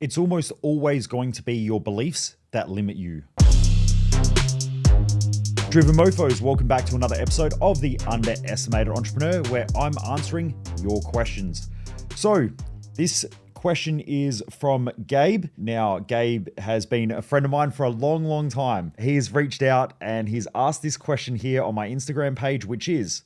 It's almost always going to be your beliefs that limit you. Driven Mofos, welcome back to another episode of The Underestimated Entrepreneur, where I'm answering your questions. So this question is from Gabe. Now, Gabe has been a friend of mine for a long, long time. He has reached out and he's asked this question here on my Instagram page, which is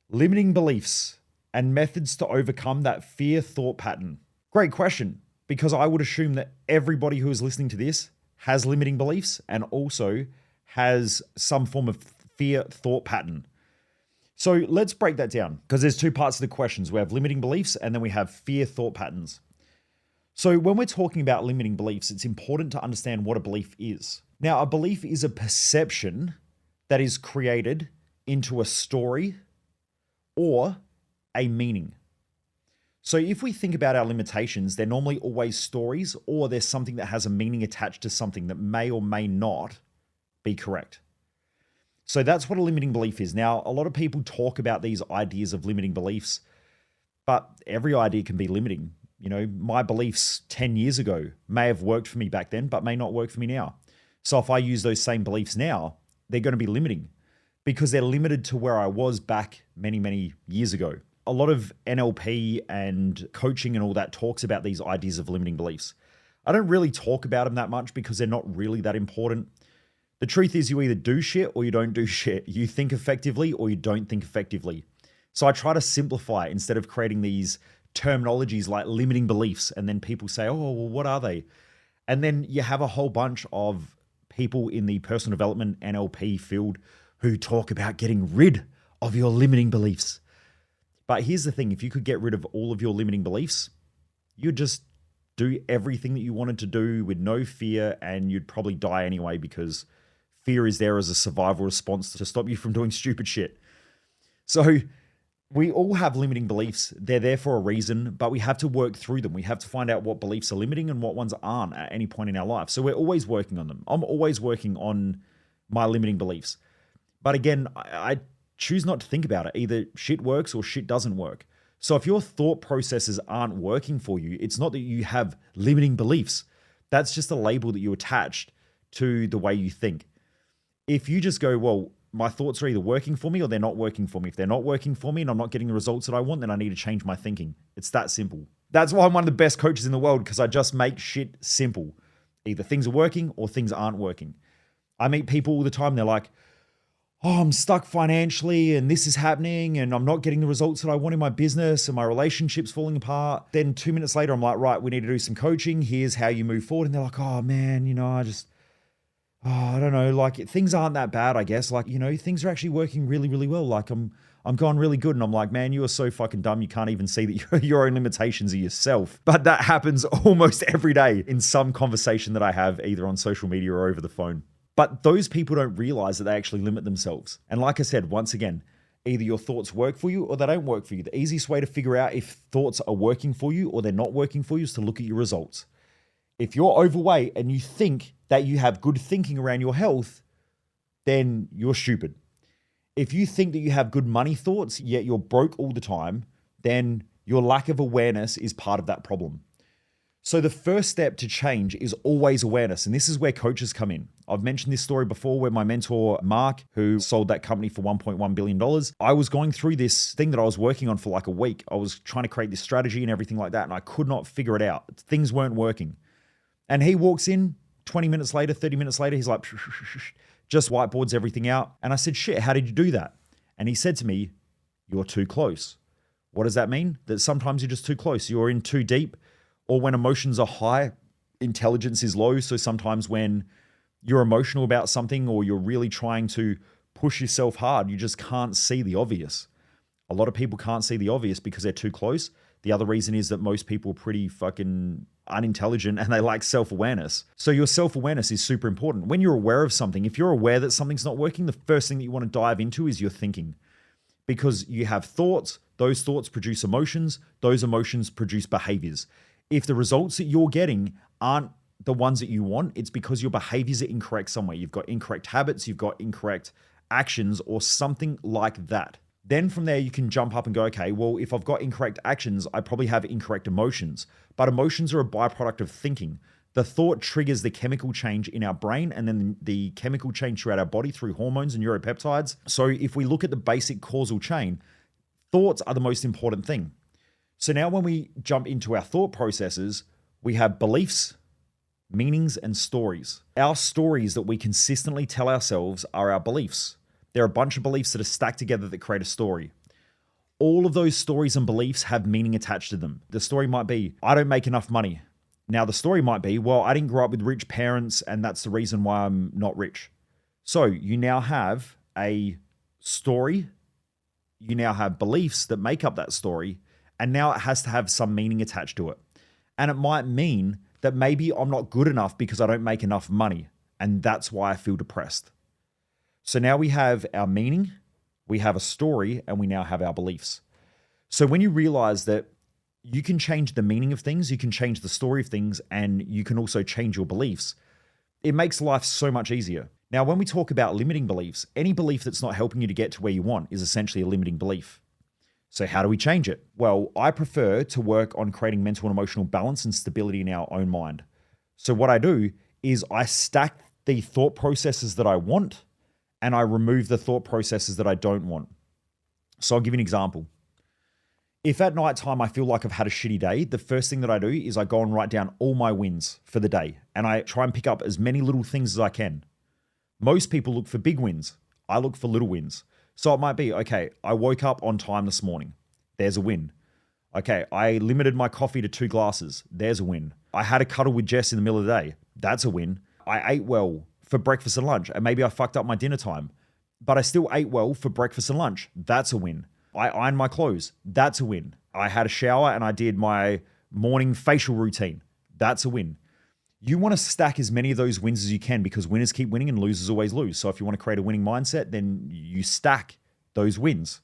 limiting beliefs and methods to overcome that fear thought pattern. Great question, because I would assume that everybody who is listening to this has limiting beliefs and also has some form of fear thought pattern. So let's break that down, because there's two parts to the questions. We have limiting beliefs and then we have fear thought patterns. So when we're talking about limiting beliefs, it's important to understand what a belief is. Now, a belief is a perception that is created into a story or a meaning. So if we think about our limitations, they're normally always stories, or there's something that has a meaning attached to something that may or may not be correct. So that's what a limiting belief is. Now, a lot of people talk about these ideas of limiting beliefs, but every idea can be limiting. You know, my beliefs 10 years ago may have worked for me back then, but may not work for me now. So if I use those same beliefs now, they're going to be limiting because they're limited to where I was back many, many years ago. A lot of NLP and coaching and all that talks about these ideas of limiting beliefs. I don't really talk about them that much because they're not really that important. The truth is, you either do shit or you don't do shit. You think effectively or you don't think effectively. So I try to simplify it instead of creating these terminologies like limiting beliefs. And then people say, oh, well, what are they? And then you have a whole bunch of people in the personal development NLP field who talk about getting rid of your limiting beliefs. But here's the thing, if you could get rid of all of your limiting beliefs, you'd just do everything that you wanted to do with no fear, and you'd probably die anyway because fear is there as a survival response to stop you from doing stupid shit. So we all have limiting beliefs. They're there for a reason, but we have to work through them. We have to find out what beliefs are limiting and what ones aren't at any point in our life. So we're always working on them. I'm always working on my limiting beliefs. But again, I choose not to think about it. Either shit works or shit doesn't work. So if your thought processes aren't working for you, it's not that you have limiting beliefs. That's just a label that you attached to the way you think. If you just go, well, my thoughts are either working for me or they're not working for me. If they're not working for me and I'm not getting the results that I want, then I need to change my thinking. It's that simple. That's why I'm one of the best coaches in the world, because I just make shit simple. Either things are working or things aren't working. I meet people all the time. They're like, oh, I'm stuck financially and this is happening and I'm not getting the results that I want in my business and my relationship's falling apart. Then 2 minutes later, I'm like, right, we need to do some coaching. Here's how you move forward. And they're like, oh man, I don't know, like things aren't that bad, I guess. Like, things are actually working really, really well. Like I'm going really good. And I'm like, man, you are so fucking dumb. You can't even see that your own limitations are yourself. But that happens almost every day in some conversation that I have either on social media or over the phone. But those people don't realize that they actually limit themselves. And like I said, once again, either your thoughts work for you or they don't work for you. The easiest way to figure out if thoughts are working for you or they're not working for you is to look at your results. If you're overweight and you think that you have good thinking around your health, then you're stupid. If you think that you have good money thoughts, yet you're broke all the time, then your lack of awareness is part of that problem. So the first step to change is always awareness. And this is where coaches come in. I've mentioned this story before where my mentor, Mark, who sold that company for $1.1 billion, I was going through this thing that I was working on for like a week. I was trying to create this strategy and everything like that, and I could not figure it out. Things weren't working. And he walks in 20 minutes later, 30 minutes later, he's like, just whiteboards everything out. And I said, shit, how did you do that? And he said to me, you're too close. What does that mean? That sometimes you're just too close. You're in too deep, or when emotions are high, intelligence is low. So sometimes when you're emotional about something or you're really trying to push yourself hard, you just can't see the obvious. A lot of people can't see the obvious because they're too close. The other reason is that most people are pretty fucking unintelligent and they lack self-awareness. So your self-awareness is super important. When you're aware of something, if you're aware that something's not working, the first thing that you want to dive into is your thinking. Because you have thoughts, those thoughts produce emotions, those emotions produce behaviors. If the results that you're getting aren't the ones that you want, it's because your behaviors are incorrect somewhere. You've got incorrect habits, you've got incorrect actions or something like that. Then from there, you can jump up and go, okay, well, if I've got incorrect actions, I probably have incorrect emotions. But emotions are a byproduct of thinking. The thought triggers the chemical change in our brain and then the chemical change throughout our body through hormones and neuropeptides. So if we look at the basic causal chain, thoughts are the most important thing. So now when we jump into our thought processes, we have beliefs, meanings, and stories. Our stories that we consistently tell ourselves are our beliefs. There are a bunch of beliefs that are stacked together that create a story. All of those stories and beliefs have meaning attached to them. The story might be, I don't make enough money. Now the story might be, well, I didn't grow up with rich parents and that's the reason why I'm not rich. So you now have a story, you now have beliefs that make up that story, and now it has to have some meaning attached to it. And it might mean that maybe I'm not good enough because I don't make enough money, and that's why I feel depressed. So now we have our meaning, we have a story, and we now have our beliefs. So when you realize that you can change the meaning of things, you can change the story of things, and you can also change your beliefs, it makes life so much easier. Now, when we talk about limiting beliefs, any belief that's not helping you to get to where you want is essentially a limiting belief. So how do we change it? Well, I prefer to work on creating mental and emotional balance and stability in our own mind. So what I do is I stack the thought processes that I want and I remove the thought processes that I don't want. So I'll give you an example. If at night time I feel like I've had a shitty day, the first thing that I do is I go and write down all my wins for the day. And I try and pick up as many little things as I can. Most people look for big wins. I look for little wins. So it might be, okay, I woke up on time this morning. There's a win. Okay, I limited my coffee to 2 glasses. There's a win. I had a cuddle with Jess in the middle of the day. That's a win. I ate well for breakfast and lunch, and maybe I fucked up my dinner time, but I still ate well for breakfast and lunch. That's a win. I ironed my clothes. That's a win. I had a shower and I did my morning facial routine. That's a win. You want to stack as many of those wins as you can because winners keep winning and losers always lose. So if you want to create a winning mindset, then you stack those wins.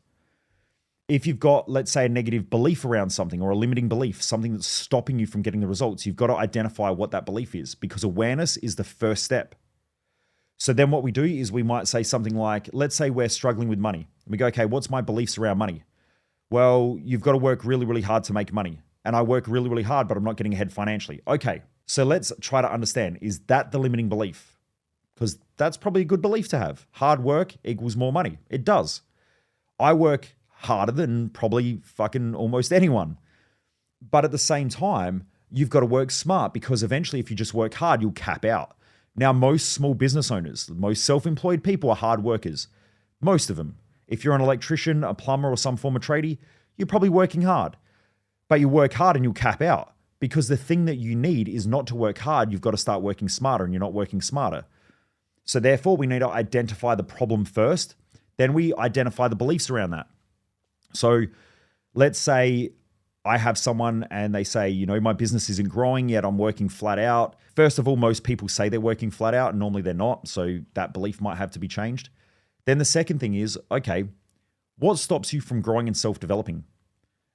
If you've got, let's say, a negative belief around something or a limiting belief, something that's stopping you from getting the results, you've got to identify what that belief is because awareness is the first step. So then what we do is we might say something like, let's say we're struggling with money. And we go, okay, what's my beliefs around money? Well, you've got to work really, really hard to make money. And I work really, really hard, but I'm not getting ahead financially. Okay, so let's try to understand, is that the limiting belief? Because that's probably a good belief to have. Hard work equals more money. It does. I work harder than probably fucking almost anyone. But at the same time, you've got to work smart because eventually if you just work hard, you'll cap out. Now, most small business owners, most self-employed people are hard workers. Most of them. If you're an electrician, a plumber, or some form of tradie, you're probably working hard. But you work hard and you'll cap out because the thing that you need is not to work hard. You've got to start working smarter and you're not working smarter. So therefore, we need to identify the problem first. Then we identify the beliefs around that. So let's say I have someone and they say, you know, my business isn't growing yet. I'm working flat out. First of all, most people say they're working flat out and normally they're not. So that belief might have to be changed. Then the second thing is, okay, what stops you from growing and self-developing?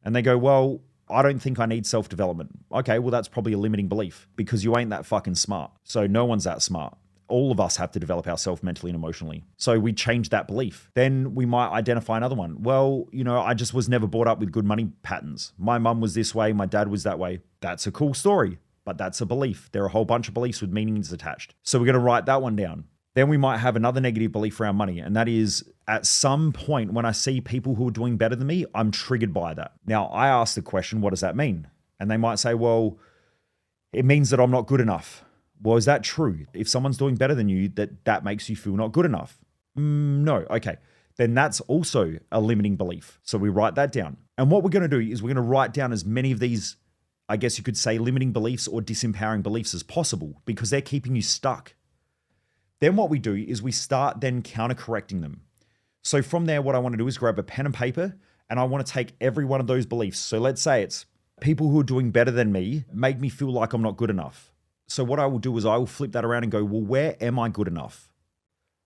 And they go, well, I don't think I need self-development. Okay, well, that's probably a limiting belief because you ain't that fucking smart. So no one's that smart. All of us have to develop ourselves mentally and emotionally. So we change that belief. Then we might identify another one. Well, you know, I just was never brought up with good money patterns. My mum was this way, my dad was that way. That's a cool story, but that's a belief. There are a whole bunch of beliefs with meanings attached. So we're going to write that one down. Then we might have another negative belief around money. And that is at some point when I see people who are doing better than me, I'm triggered by that. Now I ask the question, what does that mean? And they might say, well, it means that I'm not good enough. Well, is that true? If someone's doing better than you, that makes you feel not good enough? No. Okay. Then that's also a limiting belief. So we write that down. And what we're going to do is we're going to write down as many of these, I guess you could say, limiting beliefs or disempowering beliefs as possible because they're keeping you stuck. Then what we do is we start then counter-correcting them. So from there, what I want to do is grab a pen and paper and I want to take every one of those beliefs. So let's say it's people who are doing better than me make me feel like I'm not good enough. So what I will do is I will flip that around and go, well, where am I good enough?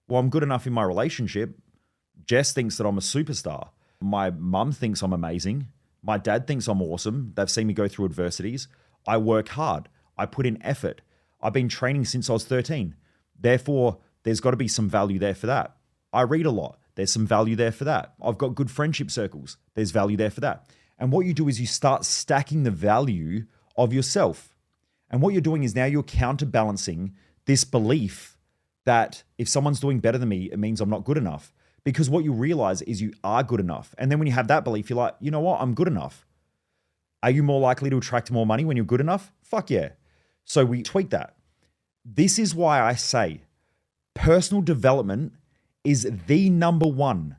Well, I'm good enough in my relationship. Jess thinks that I'm a superstar. My mum thinks I'm amazing. My dad thinks I'm awesome. They've seen me go through adversities. I work hard. I put in effort. I've been training since I was 13. Therefore, there's got to be some value there for that. I read a lot. There's some value there for that. I've got good friendship circles. There's value there for that. And what you do is you start stacking the value of yourself. And what you're doing is now you're counterbalancing this belief that if someone's doing better than me, it means I'm not good enough. Because what you realize is you are good enough. And then when you have that belief, you're like, you know what? I'm good enough. Are you more likely to attract more money when you're good enough? Fuck yeah. So we tweak that. This is why I say personal development is the number one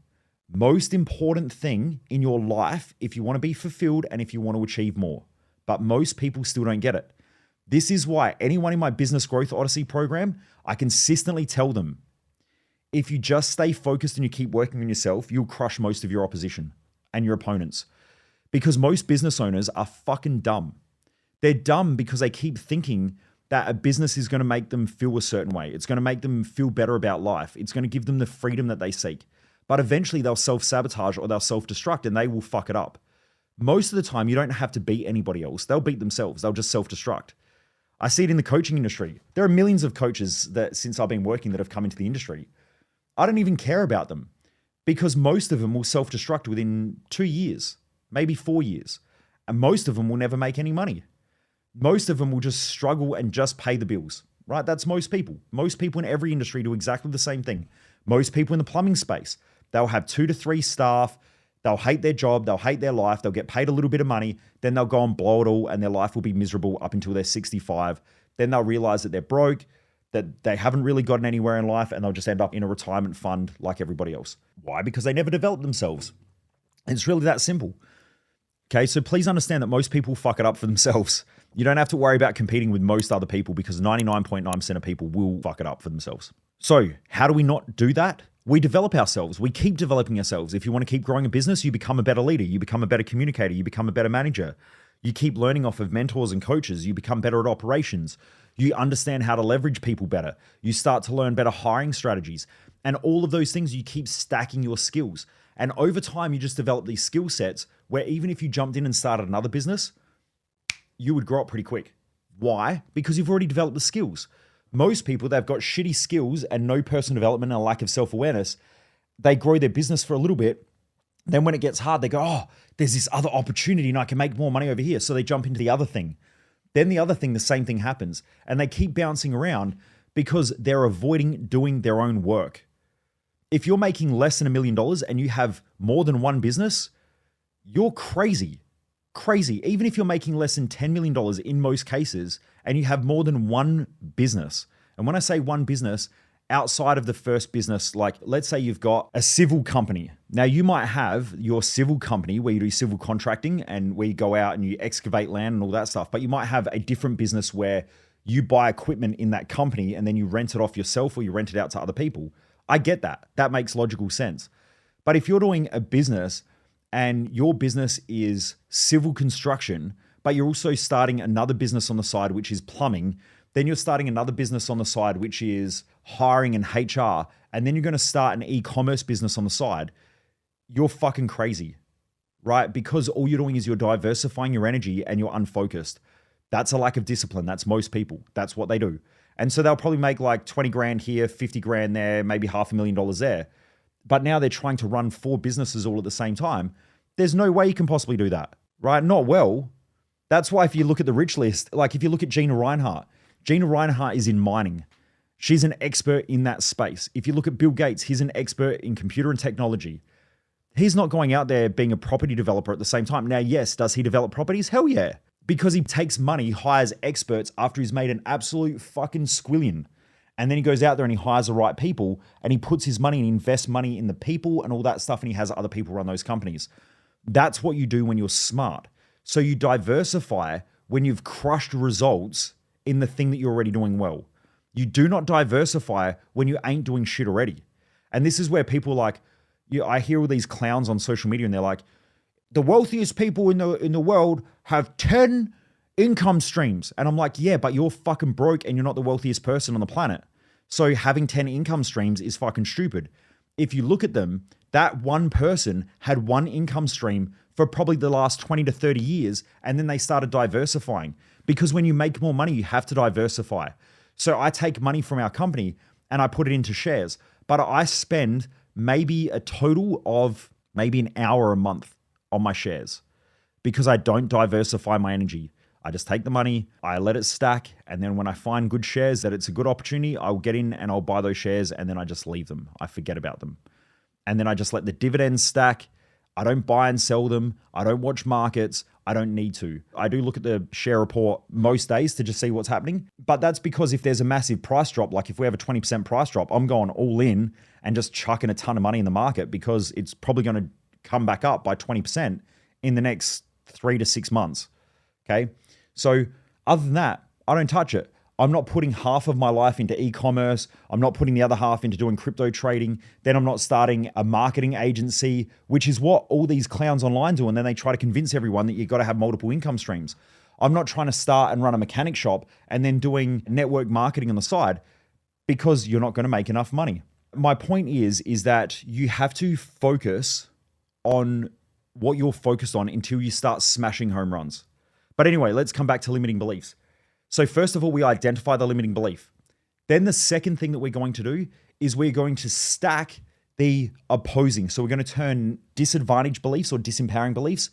most important thing in your life if you want to be fulfilled and if you want to achieve more. But most people still don't get it. This is why anyone in my Business Growth Odyssey program, I consistently tell them, if you just stay focused and you keep working on yourself, you'll crush most of your opposition and your opponents. Because most business owners are fucking dumb. They're dumb because they keep thinking that a business is going to make them feel a certain way. It's going to make them feel better about life. It's going to give them the freedom that they seek. But eventually they'll self-sabotage or they'll self-destruct and they will fuck it up. Most of the time, you don't have to beat anybody else. They'll beat themselves. They'll just self-destruct. I see it in the coaching industry. There are millions of coaches that since I've been working that have come into the industry. I don't even care about them because most of them will self-destruct within 2 years, maybe 4 years. And most of them will never make any money. Most of them will just struggle and just pay the bills, right? That's most people. Most people in every industry do exactly the same thing. Most people in the plumbing space, they'll have 2 to 3 staff. They'll hate their job. They'll hate their life. They'll get paid a little bit of money. Then they'll go and blow it all and their life will be miserable up until they're 65. Then they'll realize that they're broke, that they haven't really gotten anywhere in life, and they'll just end up in a retirement fund like everybody else. Why? Because they never developed themselves. It's really that simple. Okay, so please understand that most people fuck it up for themselves. You don't have to worry about competing with most other people because 99.9% of people will fuck it up for themselves. So how do we not do that? We develop ourselves. We keep developing ourselves. If you want to keep growing a business, you become a better leader. You become a better communicator. You become a better manager. You keep learning off of mentors and coaches. You become better at operations. You understand how to leverage people better. You start to learn better hiring strategies. And all of those things, you keep stacking your skills. And over time, you just develop these skill sets where even if you jumped in and started another business, you would grow up pretty quick. Why? Because you've already developed the skills. Most people, they've got shitty skills and no personal development and a lack of self-awareness. They grow their business for a little bit. Then when it gets hard, they go, oh, there's this other opportunity and I can make more money over here. So they jump into the other thing. Then the other thing, the same thing happens. And they keep bouncing around because they're avoiding doing their own work. If you're making less than $1 million and you have more than one business, you're crazy. Crazy. Even if you're making less than $10 million in most cases and you have more than one business. And when I say one business, outside of the first business, like let's say you've got a civil company. Now you might have your civil company where you do civil contracting and where you go out and you excavate land and all that stuff, but you might have a different business where you buy equipment in that company and then you rent it off yourself or you rent it out to other people. I get that. That makes logical sense. But if you're doing a business and your business is civil construction, but you're also starting another business on the side, which is plumbing, then you're starting another business on the side, which is hiring and HR, and then you're going to start an e-commerce business on the side, you're fucking crazy, right? Because all you're doing is you're diversifying your energy and you're unfocused. That's a lack of discipline. That's most people. That's what they do. And so they'll probably make like 20 grand here, 50 grand there, maybe $500,000 there. But now they're trying to run 4 businesses all at the same time. There's no way you can possibly do that, right? Not well. That's why if you look at the rich list, like if you look at Gina Reinhart is in mining. She's an expert in that space. If you look at Bill Gates, he's an expert in computer and technology. He's not going out there being a property developer at the same time. Now, yes, does he develop properties? Hell yeah. Because he takes money, hires experts after he's made an absolute fucking squillion. And then he goes out there and he hires the right people and he puts his money and invests money in the people and all that stuff and he has other people run those companies. That's what you do when you're smart. So you diversify when you've crushed results in the thing that you're already doing well. You do not diversify when you ain't doing shit already. And this is where people like, I hear all these clowns on social media and they're like, the wealthiest people in the world have 10 income streams. And I'm like, yeah, but you're fucking broke and you're not the wealthiest person on the planet. So having 10 income streams is fucking stupid. If you look at them, that one person had one income stream for probably the last 20 to 30 years, and then they started diversifying. Because when you make more money, you have to diversify. So I take money from our company and I put it into shares, but I spend maybe a total of maybe an hour a month on my shares because I don't diversify my energy. I just take the money, I let it stack, and then when I find good shares that it's a good opportunity, I'll get in and I'll buy those shares, and then I just leave them. I forget about them. And then I just let the dividends stack. I don't buy and sell them. I don't watch markets. I don't need to. I do look at the share report most days to just see what's happening. But that's because if there's a massive price drop, like if we have a 20% price drop, I'm going all in and just chucking a ton of money in the market because it's probably going to come back up by 20% in the next 3 to 6 months. Okay. So other than that, I don't touch it. I'm not putting half of my life into e-commerce. I'm not putting the other half into doing crypto trading. Then I'm not starting a marketing agency, which is what all these clowns online do. And then they try to convince everyone that you've got to have multiple income streams. I'm not trying to start and run a mechanic shop and then doing network marketing on the side because you're not going to make enough money. My point is that you have to focus on what you're focused on until you start smashing home runs. But anyway, let's come back to limiting beliefs. So first of all, we identify the limiting belief. Then the second thing that we're going to do is we're going to stack the opposing. So we're going to turn disadvantaged beliefs or disempowering beliefs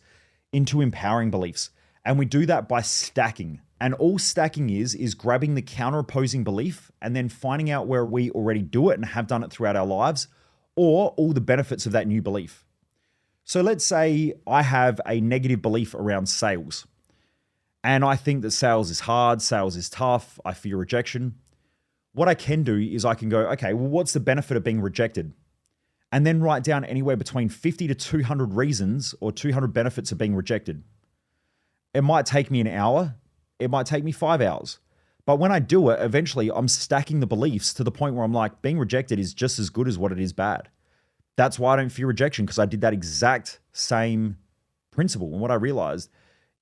into empowering beliefs. And we do that by stacking. And all stacking is grabbing the counter opposing belief and then finding out where we already do it and have done it throughout our lives, or all the benefits of that new belief. So let's say I have a negative belief around sales. And I think that sales is hard, sales is tough, I fear rejection. What I can do is I can go, okay, well, what's the benefit of being rejected? And then write down anywhere between 50 to 200 reasons or 200 benefits of being rejected. It might take me an hour, it might take me 5 hours. But when I do it, eventually I'm stacking the beliefs to the point where I'm like, being rejected is just as good as what it is bad. That's why I don't fear rejection, because I did that exact same principle. And what I realized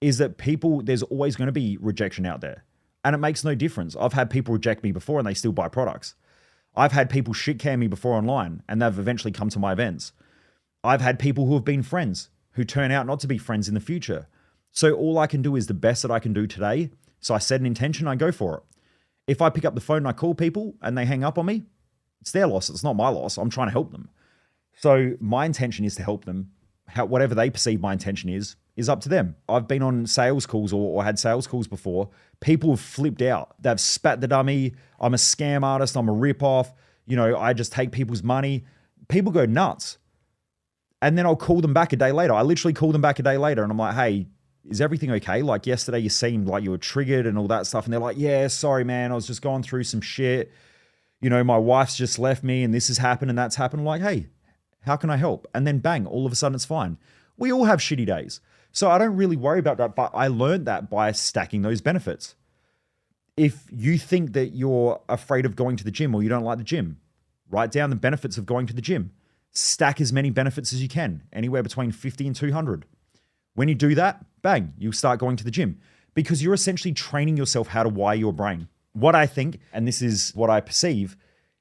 is that there's always going to be rejection out there. And it makes no difference. I've had people reject me before and they still buy products. I've had people shit can me before online and they've eventually come to my events. I've had people who have been friends who turn out not to be friends in the future. So all I can do is the best that I can do today. So I set an intention, I go for it. If I pick up the phone and I call people and they hang up on me, it's their loss. It's not my loss. I'm trying to help them. So my intention is to help them. Whatever they perceive my intention is up to them. I've been on sales calls or had sales calls before. People have flipped out. They've spat the dummy. I'm a scam artist. I'm a ripoff. I just take people's money. People go nuts. And then I'll call them back a day later. I literally call them back a day later and I'm like, hey, is everything okay? Like yesterday you seemed like you were triggered and all that stuff. And they're like, yeah, sorry, man. I was just going through some shit. My wife's just left me and this has happened and that's happened. I'm like, hey, how can I help? And then bang, all of a sudden it's fine. We all have shitty days. So I don't really worry about that, but I learned that by stacking those benefits. If you think that you're afraid of going to the gym or you don't like the gym, write down the benefits of going to the gym. Stack as many benefits as you can, anywhere between 50 and 200. When you do that, bang, you'll start going to the gym because you're essentially training yourself how to wire your brain. What I think, and this is what I perceive,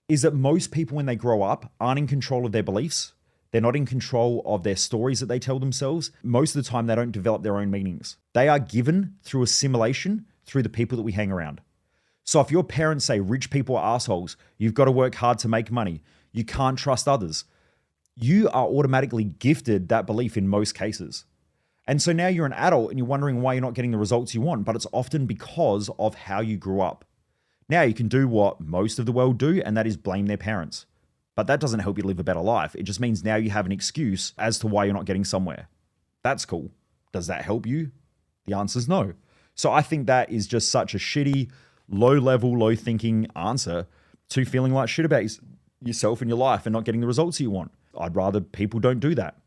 is that most people when they grow up aren't in control of their beliefs. They're not in control of their stories that they tell themselves. Most of the time, they don't develop their own meanings. They are given through assimilation through the people that we hang around. So if your parents say rich people are assholes, you've got to work hard to make money, you can't trust others, you are automatically gifted that belief in most cases. And so now you're an adult and you're wondering why you're not getting the results you want, but it's often because of how you grew up. Now you can do what most of the world do, and that is blame their parents. But that doesn't help you live a better life. It just means now you have an excuse as to why you're not getting somewhere. That's cool. Does that help you? The answer is no. So I think that is just such a shitty, low-level, low-thinking answer to feeling like shit about yourself and your life and not getting the results you want. I'd rather people don't do that.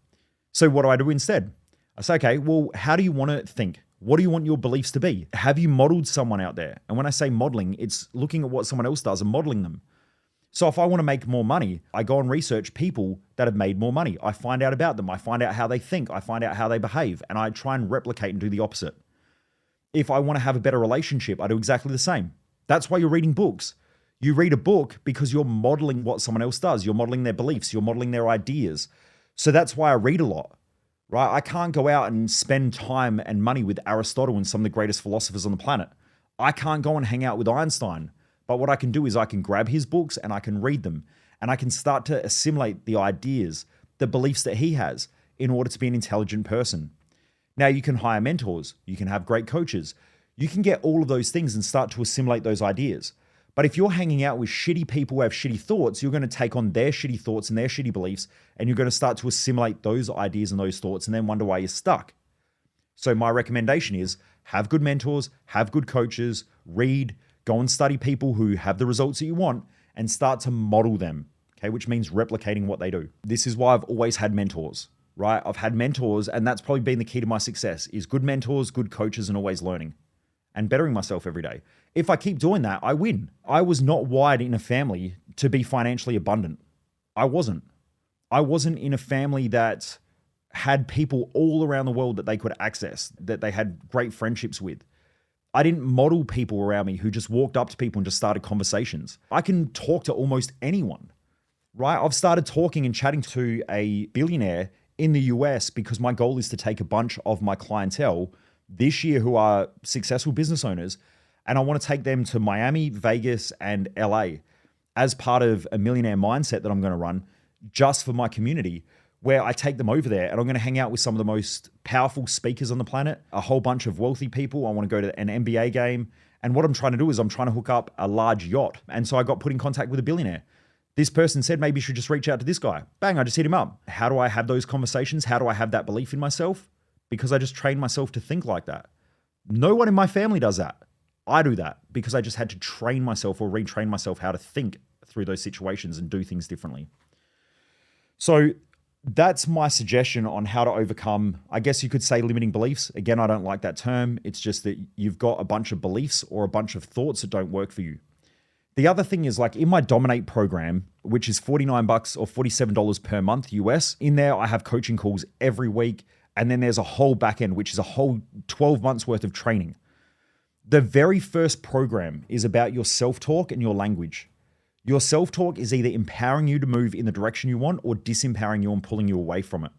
So what do I do instead? I say, okay, well, how do you want to think? What do you want your beliefs to be? Have you modeled someone out there? And when I say modeling, it's looking at what someone else does and modeling them. So if I want to make more money, I go and research people that have made more money. I find out about them. I find out how they think. I find out how they behave. And I try and replicate and do the opposite. If I want to have a better relationship, I do exactly the same. That's why you're reading books. You read a book because you're modeling what someone else does. You're modeling their beliefs. You're modeling their ideas. So that's why I read a lot, right? I can't go out and spend time and money with Aristotle and some of the greatest philosophers on the planet. I can't go and hang out with Einstein. But what I can do is I can grab his books and I can read them. and I can start to assimilate the ideas, the beliefs that he has in order to be an intelligent person. Now, you can hire mentors, you can have great coaches, you can get all of those things and start to assimilate those ideas. But if you're hanging out with shitty people who have shitty thoughts, you're going to take on their shitty thoughts and their shitty beliefs, and you're going to start to assimilate those ideas and those thoughts and then wonder why you're stuck. So my recommendation is have good mentors, have good coaches, read, go and study people who have the results that you want and start to model them, okay, which means replicating what they do. This is why I've always had mentors, right? I've had mentors, and that's probably been the key to my success is good mentors, good coaches, and always learning and bettering myself every day. If I keep doing that, I win. I was not wired in a family to be financially abundant. I wasn't. I wasn't in a family that had people all around the world that they could access, that they had great friendships with. I didn't model people around me who just walked up to people and just started conversations. I can talk to almost anyone, right? I've started talking and chatting to a billionaire in the US because my goal is to take a bunch of my clientele this year who are successful business owners, and I want to take them to Miami, Vegas, and LA as part of a millionaire mindset that I'm going to run just for my community, where I take them over there and I'm going to hang out with some of the most powerful speakers on the planet, a whole bunch of wealthy people. I want to go to an NBA game. And what I'm trying to do is I'm trying to hook up a large yacht. And so I got put in contact with a billionaire. This person said, maybe you should just reach out to this guy. Bang, I just hit him up. How do I have those conversations? How do I have that belief in myself? Because I just trained myself to think like that. No one in my family does that. I do that because I just had to train myself or retrain myself how to think through those situations and do things differently. So that's my suggestion on how to overcome, I guess you could say, limiting beliefs. Again, I don't like that term. It's just that you've got a bunch of beliefs or a bunch of thoughts that don't work for you. The other thing is, like in my Dominate program, which is $49 or $47 per month US, in there I have coaching calls every week. And then there's a whole back end, which is a whole 12 months worth of training. The very first program is about your self-talk and your language. Your self-talk is either empowering you to move in the direction you want or disempowering you and pulling you away from it.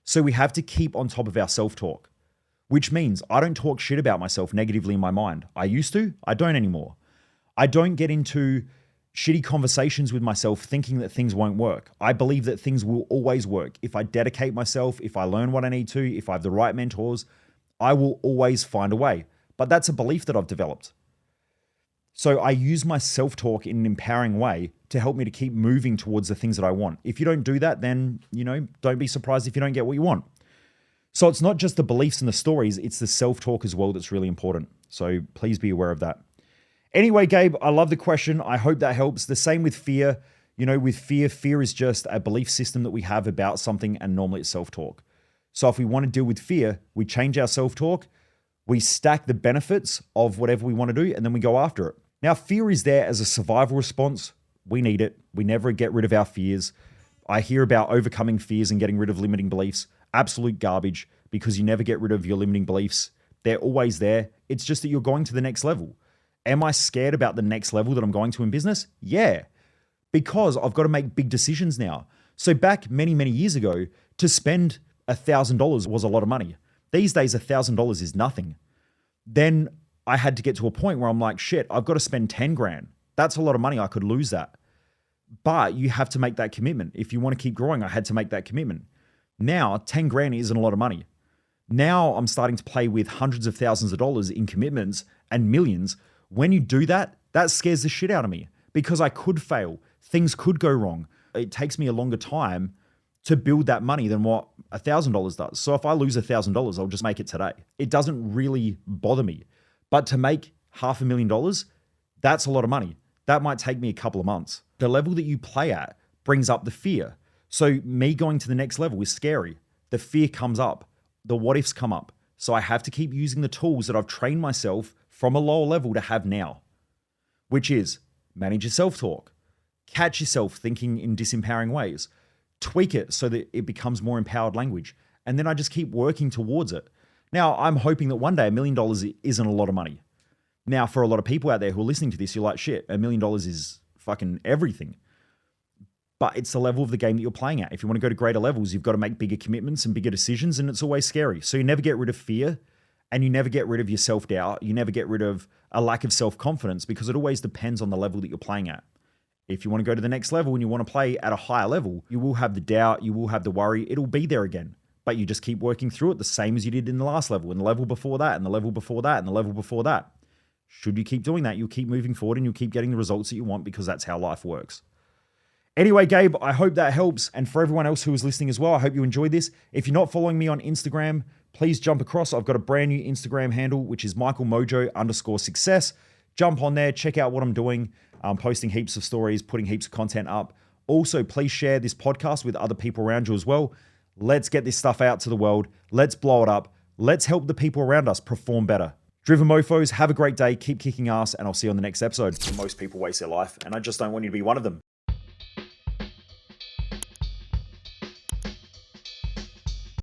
So we have to keep on top of our self-talk, which means I don't talk shit about myself negatively in my mind. I used to, I don't anymore. I don't get into shitty conversations with myself thinking that things won't work. I believe that things will always work. If I dedicate myself, if I learn what I need to, if I have the right mentors, I will always find a way. But that's a belief that I've developed. So I use my self-talk in an empowering way to help me to keep moving towards the things that I want. If you don't do that, then, don't be surprised if you don't get what you want. So it's not just the beliefs and the stories, it's the self-talk as well that's really important. So please be aware of that. Anyway, Gabe, I love the question. I hope that helps. The same with fear. With fear is just a belief system that we have about something, and normally it's self-talk. So if we want to deal with fear, we change our self-talk, we stack the benefits of whatever we want to do, and then we go after it. Now, fear is there as a survival response. We need it. We never get rid of our fears. I hear about overcoming fears and getting rid of limiting beliefs. Absolute garbage, because you never get rid of your limiting beliefs. They're always there. It's just that you're going to the next level. Am I scared about the next level that I'm going to in business? Yeah, because I've got to make big decisions now. So back many, many years ago, to spend $1,000 was a lot of money. These days, $1,000 is nothing. Then I had to get to a point where I'm like, shit, I've got to spend 10 grand. That's a lot of money. I could lose that. But you have to make that commitment. If you want to keep growing, I had to make that commitment. Now, 10 grand isn't a lot of money. Now I'm starting to play with hundreds of thousands of dollars in commitments and millions. When you do that, that scares the shit out of me because I could fail. Things could go wrong. It takes me a longer time to build that money than what $1,000 does. So if I lose $1,000, I'll just make it today. It doesn't really bother me. But to make $500,000, that's a lot of money. That might take me a couple of months. The level that you play at brings up the fear. So me going to the next level is scary. The fear comes up. The what ifs come up. So I have to keep using the tools that I've trained myself from a lower level to have now, which is manage your self-talk, catch yourself thinking in disempowering ways, tweak it so that it becomes more empowered language. And then I just keep working towards it. Now, I'm hoping that one day $1 million isn't a lot of money. Now, for a lot of people out there who are listening to this, you're like, shit, $1 million is fucking everything. But it's the level of the game that you're playing at. If you want to go to greater levels, you've got to make bigger commitments and bigger decisions, and it's always scary. So you never get rid of fear, and you never get rid of your self-doubt. You never get rid of a lack of self-confidence, because it always depends on the level that you're playing at. If you want to go to the next level and you want to play at a higher level, you will have the doubt, you will have the worry, it'll be there again. But you just keep working through it the same as you did in the last level, and the level before that, and the level before that, and the level before that. Should you keep doing that, you'll keep moving forward and you'll keep getting the results that you want, because that's how life works. Anyway, Gabe, I hope that helps. And for everyone else who is listening as well, I hope you enjoyed this. If you're not following me on Instagram, please jump across. I've got a brand new Instagram handle, which is michaelmojo_success. Jump on there, check out what I'm doing. I'm posting heaps of stories, putting heaps of content up. Also, please share this podcast with other people around you as well. Let's get this stuff out to the world. Let's blow it up. Let's help the people around us perform better. Driven Mofos, have a great day. Keep kicking ass, and I'll see you on the next episode. Most people waste their life, and I just don't want you to be one of them.